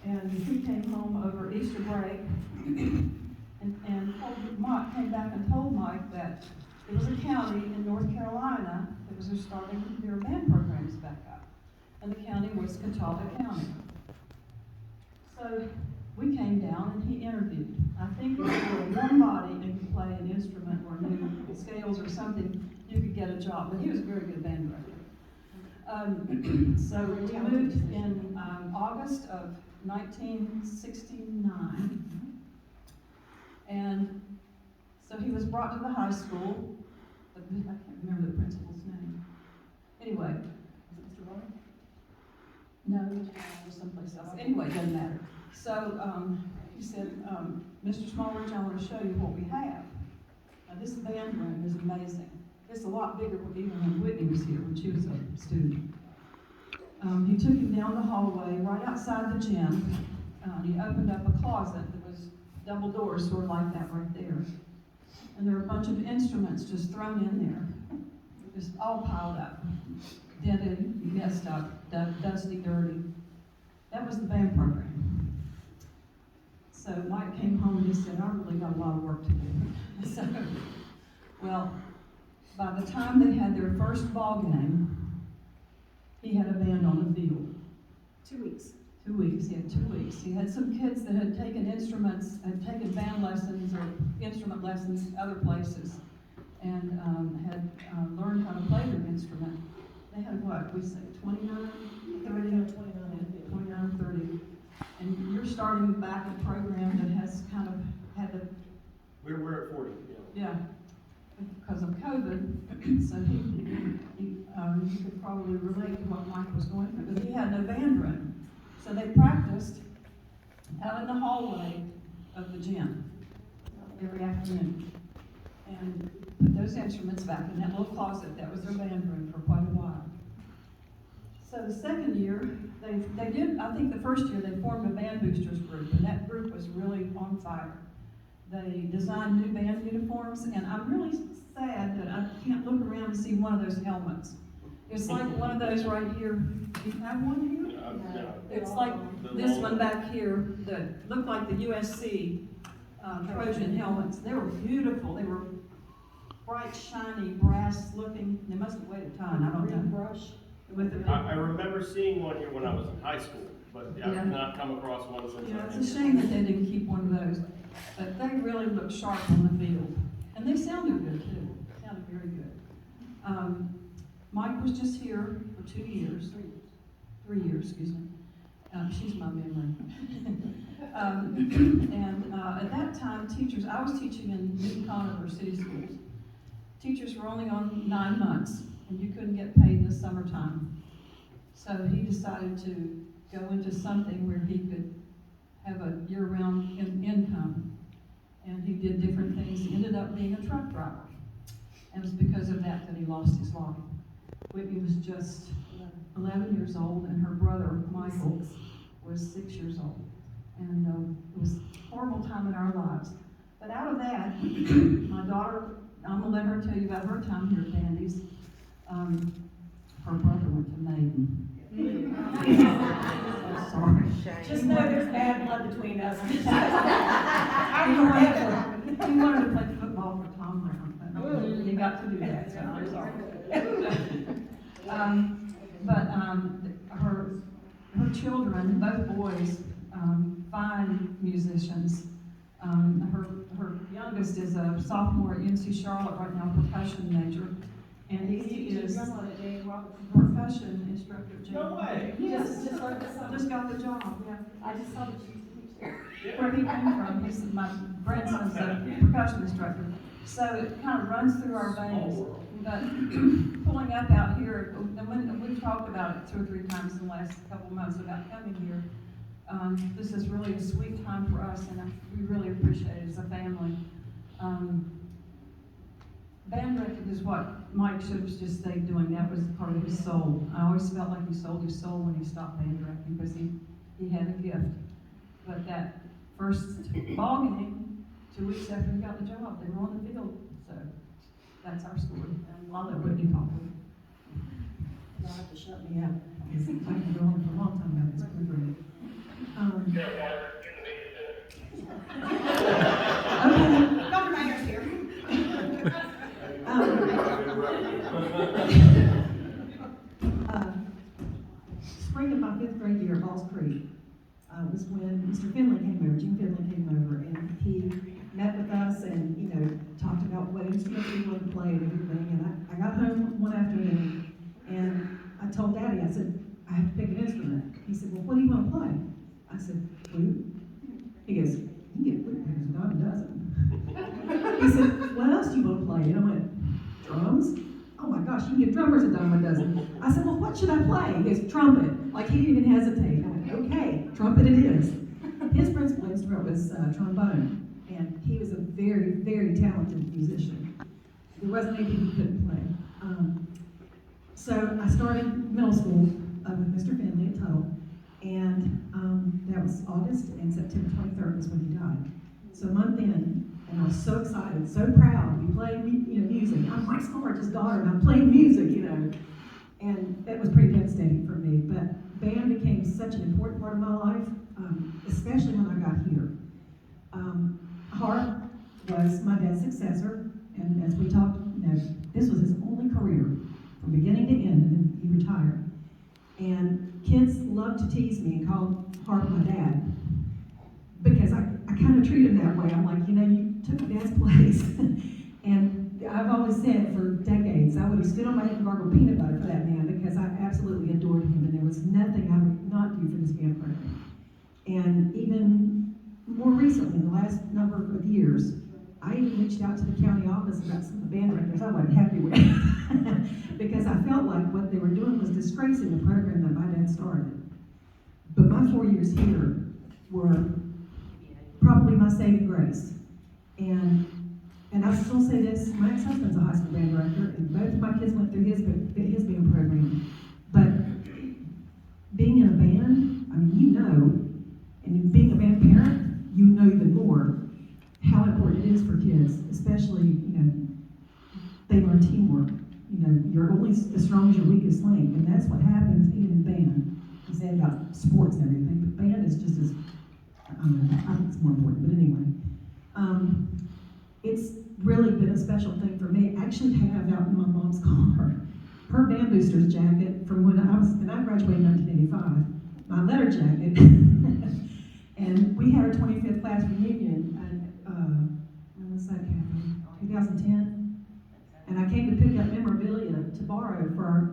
And he came home over Easter break and told Mike, came back and told Mike that there was a county in North Carolina that was starting their band programs back up. And the county was Catawba County. So we came down and he interviewed. I think if you were a warm body and could play an instrument or knew scales or something, you could get a job. But he was a very good band director. So we moved in August of 1969. And so he was brought to the high school. I can't remember the principal's name. Anyway, was it Mr. Roy? No, it was someplace else. Anyway, it doesn't matter. So he said, Mr. Smallridge, I want to show you what we have. Now, this band room is amazing. It's a lot bigger even when Whitney was here, when she was a student. He took him down the hallway, right outside the gym. He opened up a closet that was double doors, sort of like that right there. And there were a bunch of instruments just thrown in there, just all piled up, dented, messed up, dusty, dirty. That was the band program. So Mike came home and he said, I really got a lot of work to do. So, well, by the time they had their first ball game, he had a band on the field. 2 weeks. 2 weeks, he had 2 weeks. He had some kids that had taken instruments, had taken band lessons or instrument lessons other places, and had learned how to play their instrument. They had what, we say 29, 30? 29, 30. And you're starting back a program that has kind of had the... We're at 40, yeah. Because of COVID, so you could probably relate to what Mike was going through, but he had no band room. So they practiced out in the hallway of the gym every afternoon and put those instruments back in that little closet. That was their band room for quite a while. So the second year, they did, I think the first year they formed a band boosters group, and that group was really on fire. They designed new band uniforms, and I'm really sad that I can't look around and see one of those helmets. It's like one of those right here. Do you have one here? It's like this one back here that looked like the USC Trojan helmets. They were beautiful. They were bright, shiny, brass looking. They must have weighed a ton. I don't know. Brush. I remember seeing one here when I was in high school, but I've not come across one since. Yeah, it's a shame that they didn't keep one of those. But they really looked sharp on the field. And they sounded good, too. Sounded very good. Mike was just here for 2 years. 3 years, excuse me. She's my memory. At that time, teachers, I was teaching in Newton Conover City Schools. Teachers were only on 9 months, and you couldn't get paid in the summertime. So he decided to go into something where he could have a year-round income. And he did different things. He ended up being a truck driver. And it was because of that he lost his life. Whitney was just 11 years old, and her brother, Michael, was 6 years old. And it was a horrible time in our lives. But out of that, my daughter, I'm going to let her tell you about her time here at Dandy's. Her brother went to Maiden. Oh, sorry. Just know there's bad blood between us. He wanted to play football for Tom Brown. He got to do that, so I'm sorry. Her children, both boys, fine musicians. Her youngest is a sophomore at UNC Charlotte right now, percussion major. And he is percussion instructor. No way. Yes, just got the job. Yeah. I just saw that you teach there. Where he came from, my grandson's a percussion instructor. So it kind of runs through our veins. But pulling up out here, and we've talked about it 2 or 3 times in the last couple of months about coming here. This is really a sweet time for us, and we really appreciate it as a family. Band directing is what Mike should have just stayed doing. That was part of his soul. I always felt like he sold his soul when he stopped band directing because he had a gift. But that first ball game, 2 weeks after he got the job, they were on the field. So that's our story. And I'll let Whitney talk with it. You'll have to shut me up. I can go on for a long time about this. Okay. Dr. Mayer's here. Spring of my fifth grade year at Falls Creek was when Mr. Finley came over, Jim Finley came over, and he met with us and, you know, talked about what instruments we wanted to play and everything. And I got home one afternoon and I told Daddy, I said, I have to pick an instrument. He said, well, what do you want to play? I said, flute. He goes, you can get flute players a dime a dozen. He said, what else do you want to play? And I went, drums? Oh my gosh, you can get drummers a dime a dozen. I said, well, what should I play? He goes, trumpet. Like, he didn't even hesitate. I went, okay, trumpet it is. His principal instrument was trombone, and he was a very, very talented musician. There wasn't anything he couldn't play. So I started middle school with Mr. Finley at Tuttle, and that was August, and September 23rd was when he died. So a month in, and I was so excited, so proud. We played, music. I'm Mike Smallridge's daughter, and I'm playing music, And that was pretty devastating for me. But band became such an important part of my life, especially when I got here. Harp was my dad's successor, and as we talked, this was his only career from beginning to end, and then he retired. And kids loved to tease me and call Harp my dad, because I kind of treat him that way. I'm like, you took Dad's place. And I've always said for decades, I would have stood on my head and gargled peanut butter for that man, because I absolutely adored him, and there was nothing I would not do for this band program. And even more recently, in the last number of years, I even reached out to the county office about some of the band directors I wasn't happy with, because I felt like what they were doing was disgracing the program that my dad started. But my 4 years here were probably my saving grace. And I still say this, my ex-husband's a high school band director, and both of my kids went through his band program. But being in a band, and being a band parent, you know even more how important it is for kids, especially, they learn teamwork. You're only as strong as your weakest link, and that's what happens even in band. You say about sports and everything, but band is just as, I think it's more important, but anyway. It's really been a special thing for me. I actually have out in my mom's car her band boosters jacket from when I graduated in 1985, my letter jacket. And we had our 25th class reunion when was that, Kathy? 2010. And I came to pick up memorabilia to borrow for our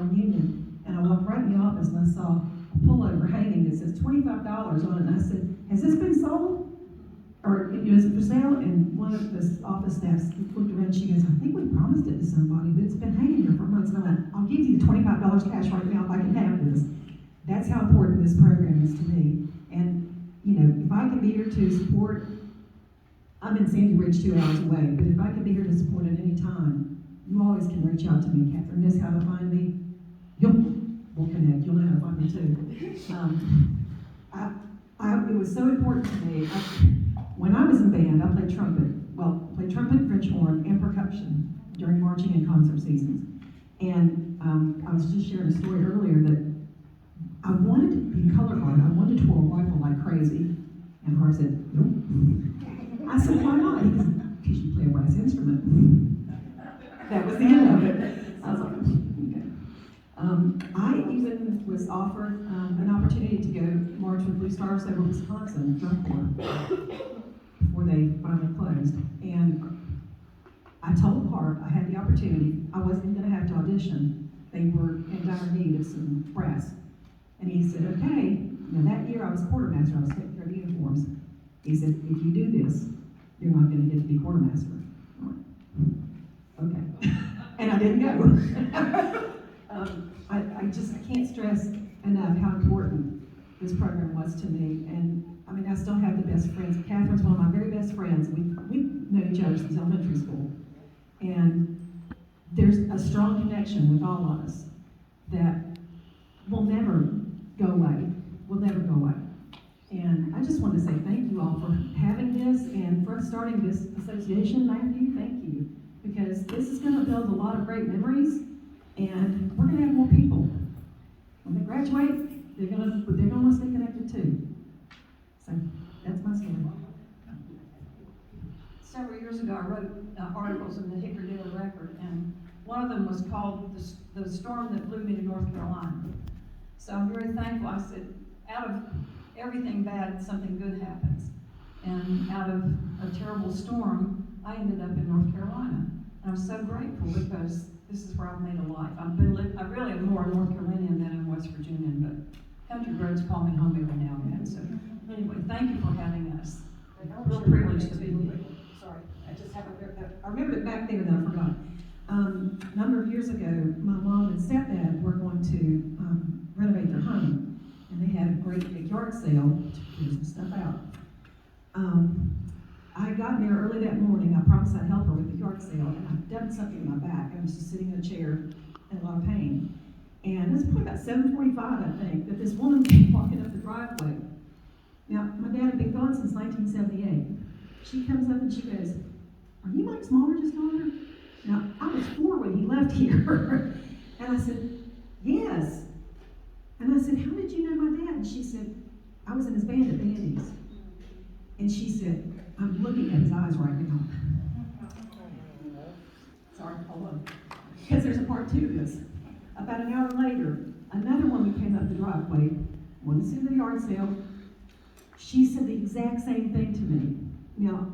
reunion. And I walked right in the office and I saw a pullover hanging that says $25 on it. And I said, has this been sold? Or is it for sale? And one of the office staffs looked around and she goes, I think we promised it to somebody, but it's been hanging here for months. And I went, I'll give you the $25 cash right now if I can have this. That's how important this program is to me. And, if I can be here to support, I'm in Sandy Ridge 2 hours away, but if I can be here to support at any time, you always can reach out to me. Catherine knows how to find me. We'll connect. You'll know how to find me too. It was so important to me. When I was in band, I played trumpet. Well, I played trumpet, French horn, and percussion during marching and concert seasons. And I was just sharing a story earlier that I wanted to be color guard. I wanted to twirl a rifle like crazy. And Harp said, nope. I said, why not? He goes, because you play a brass instrument. That was the end of it. I was like, okay. I even was offered an opportunity to go march with Blue Stars over Wisconsin drum corps before they finally closed. And I told Harp I had the opportunity. I wasn't going to have to audition. They were in dire need of some brass. And he said, okay. That year I was quartermaster. I was taking care of uniforms. He said, if you do this, you're not going to get to be quartermaster. I went, okay. And I didn't go. I can't stress enough how important this program was to me. And I still have the best friends. Catherine's one of my very best friends. We've known each other since elementary school. And there's a strong connection with all of us that will never go away. Will never go away. And I just want to say thank you all for having this and for starting this association. Matthew, thank you. Because this is going to build a lot of great memories, and we're going to have more people. When they graduate, they're going to want to stay connected too. ago, I wrote articles in the Hickory Daily Record, and one of them was called the Storm That Blew Me to North Carolina. So I'm very thankful. I said, out of everything bad, something good happens. And out of a terrible storm, I ended up in North Carolina. And I'm so grateful because this is where I've made a life. I really am more a North Carolinian than I'm West Virginian, but country roads call me home every now and then. So anyway, thank you for having us. Real privilege to be here. Sorry, I just haven't, I remember it back there that I forgot. A number of years ago, my mom and stepdad were going to renovate their home, and they had a great big yard sale to clear some stuff out. I got there early that morning. I promised I'd help her with the yard sale, and I done something in my back. I was just sitting in a chair in a lot of pain. And it was probably about 7:45, I think, that this woman came walking up the driveway. Now, my dad had been gone since 1978. She comes up and she goes, "Are you Mike Smallridge's daughter?" Now, I was 4 when he left here. And I said, "Yes." And I said, "How did you know my dad?" And she said, "I was in his band at Bandy's." And she said, "I'm looking at his eyes right now." Sorry, hold on. Because there's a part 2 to this. About an hour later, another woman came up the driveway, wanted to see the yard sale. She said the exact same thing to me. Now,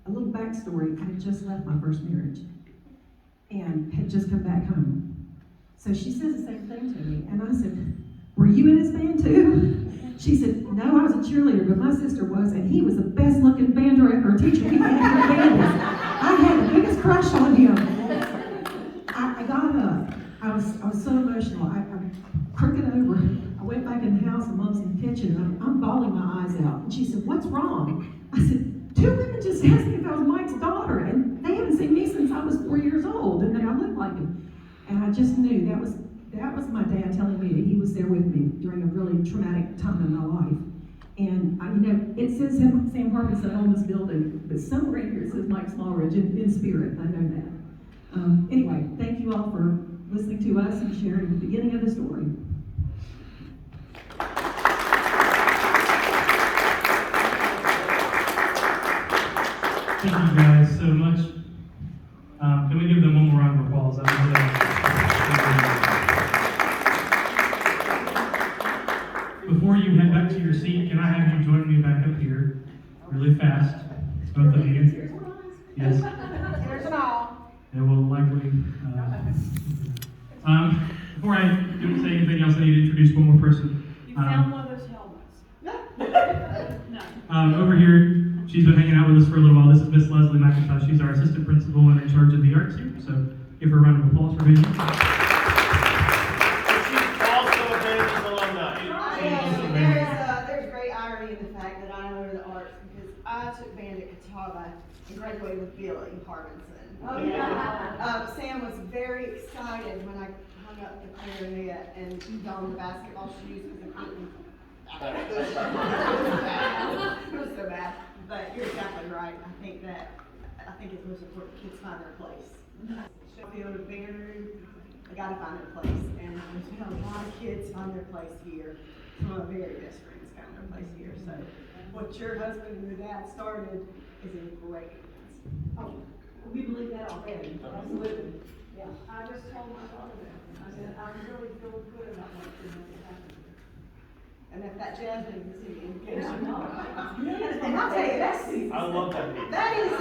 a little backstory, I had just left my first marriage and had just come back home. So she says the same thing to me, and I said, "Were you in his band too?" She said, "No, I was a cheerleader, but my sister was, and he was the best looking band director or teacher we had in Bandy's. I had the biggest crush on him." I got up. I was so emotional. I crooked over. I went back in the house, and Mom's in the kitchen, and I'm bawling my eyes out. And she said, "What's wrong?" I said, "2 women just asked me if I was Mike's daughter, and they haven't seen me since I was 4 years old, and that I look like him." And I just knew that was my dad telling me that he was there with me during a really traumatic time in my life. And it says Sam Harkinson on this building, but somewhere in here it says Mike Smallridge in spirit. I know that. Anyway, thank you all for listening to us and sharing the beginning of the story. Thank you guys so much. Can we give them one more round of applause? Before you head back to your seat, can I have you join me back up here really fast? Both of you. Yes. there's an all. It will likely. Before I do say anything else, I need to introduce one more person. You found one of those helmets. No. Over here, she's been hanging out with us for a little while. This is Miss Leslie McIntosh. She's our assistant principal and in charge of the arts here. So give her a round of applause for being here. She's also a Bandy's alumni. There's great irony in the fact that I know the arts because I took band at Catawba and graduated with Billy Harbinson. Oh, yeah. Sam was very excited when I hung up the clarinet and he donned the basketball shoes because I couldn't. It was so bad. But you're exactly right. I think it's most important kids find their place. Sheffield, Banner, they gotta find their place. And there's been a lot of kids find their place here. Some of my very best friends found their place here. So what your husband and your dad started is in great hands. Oh, we believe that already. Absolutely. Yeah. I just told my daughter that. I said, I really feel good about what you're doing. And if that jazz band is any indication. Yeah. And I'll tell you, I love that music. that is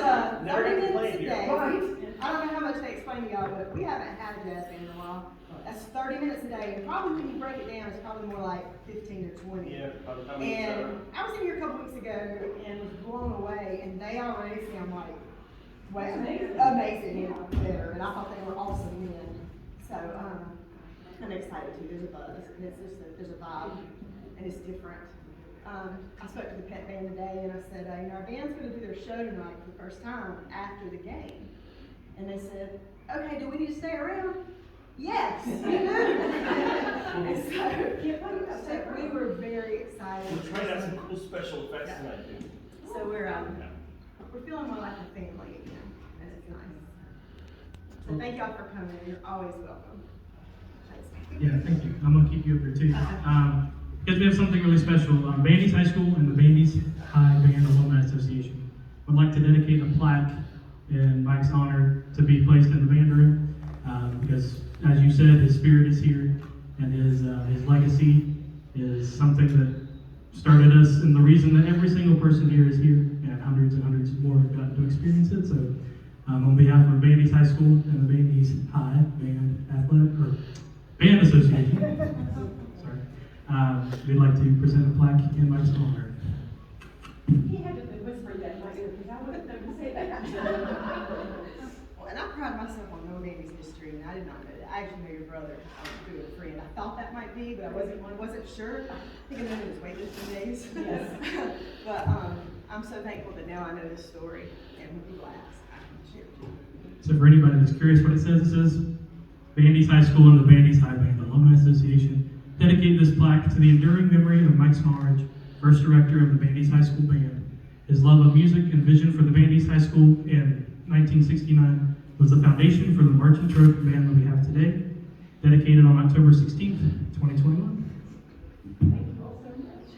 Never 30 got to play minutes a it day. here. Right. I don't know how much they explain to y'all, but we haven't had a jazz band in a while. That's 30 minutes a day, and probably when you break it down, it's probably more like 15 or 20. Yeah, by the time we And I was in here a couple weeks ago and was blown away, and they already sound like amazing, you know, better. And I thought they were awesome then. So I'm excited too. There's a buzz, and it's just there's a vibe, and it's different. I spoke to the pet band today, and I said, our band's going to do their show tonight for the first time after the game. And they said, "Okay, do we need to stay around?" Yes, you do. And so we were very excited. We're trying to have some cool special effects tonight, dude. So we're feeling more like a family again, and it's nice. So thank y'all for coming. You're always welcome. Thanks. Yeah, thank you. I'm gonna keep you up here too. Because we have something really special. Bandy's High School and the Bandy's High Band Alumni Association would like to dedicate a plaque in Mike's honor to be placed in the band room, because, as you said, his spirit is here, and his legacy is something that started us, and the reason that every single person here is here, and hundreds more have gotten to experience it. So, on behalf of Bandy's High School and the Bandy's High Band Association, sorry, we'd like to present a plaque in Mike's honor. He had to whisper that in my ear, because I wouldn't know to say that. Well, and I pride myself on knowing Andy's history, and I did not know that. I actually know your brother through a friend. I thought that might be, but I wasn't sure. I think I know his weightlifting days. Yes. But I'm so thankful that now I know this story, and when people ask, I can share it too. So for anybody that's curious what it says Bandy's High School and the Bandy's High Band Alumni Association dedicate this plaque to the enduring memory of Mike Smallridge, first director of the Bandy's High School Band. His love of music and vision for the Bandy's High School in 1969 was the foundation for the march and trophy band that we have today, dedicated on October 16th, 2021. Thank you all so much.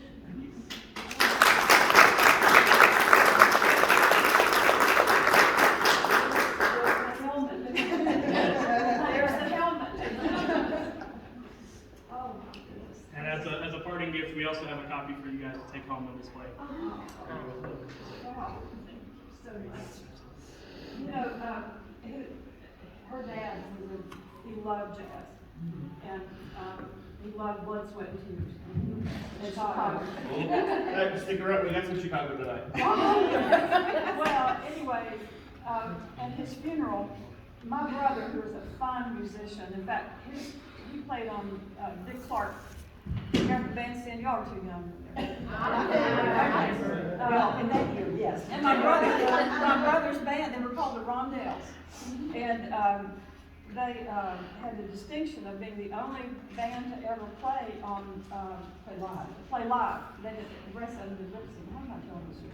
There's the helmet. Oh, my goodness. And as a parting gift, we also have a copy for you guys to take home and display. Oh, wow. So nice. You know, her dad he loved jazz, and he loved Blood, Sweat, and Tears. In Chicago. Stick around, we got some Chicago tonight. Well, anyway, at his funeral, my brother, who was a fine musician, in fact, he played on Dick Clark. Remember the bandstand? Y'all are too young. Well, in that year, yes. And my brother's band, they were called the Rondells. And they had the distinction of being the only band to ever play on play live. They did the rest of them did lip sync. I'm not telling the story.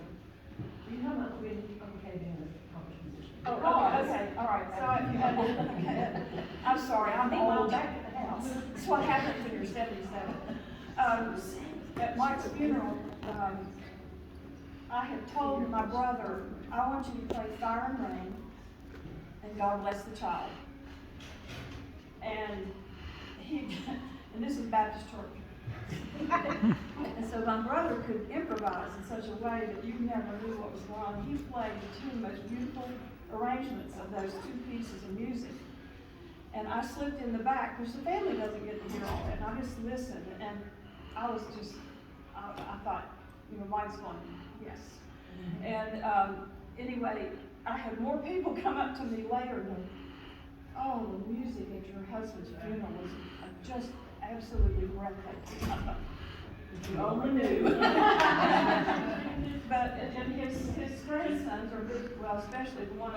You know that we okay band is published musician. Oh, okay, all right. So I'm sorry, I'm old. Back at the house. That's what happens when you're 77. At Mike's funeral, I had told my brother, I want you to play Fire and Rain and God Bless the Child. And and this is Baptist church. And so my brother could improvise in such a way that you never knew what was going on. He played the two most beautiful arrangements of those two pieces of music. And I slipped in the back, because the family doesn't get to hear all that. And I just listened, and I was just, I thought, Mike's going, yes. And anyway, I had more people come up to me later and go, oh, the music at your husband's funeral was just absolutely breathtaking. I thought, you only knew. But and his grandsons are big, well, especially the one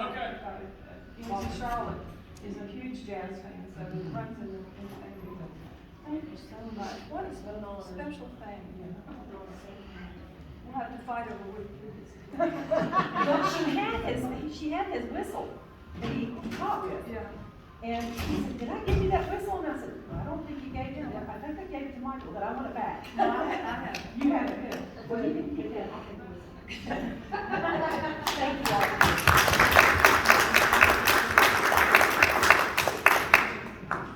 in Charlotte is a huge jazz fan, so it runs in the family. Thank you so much. What a special thing. We'll have to fight over which Well, she had his whistle that he talked with. Yeah. And he said, did I give you that whistle? And I said, I don't think you gave it to him. I think I gave it to Michael, but I want it back. No, I have. You have it. Well, you didn't get that. Thank you all.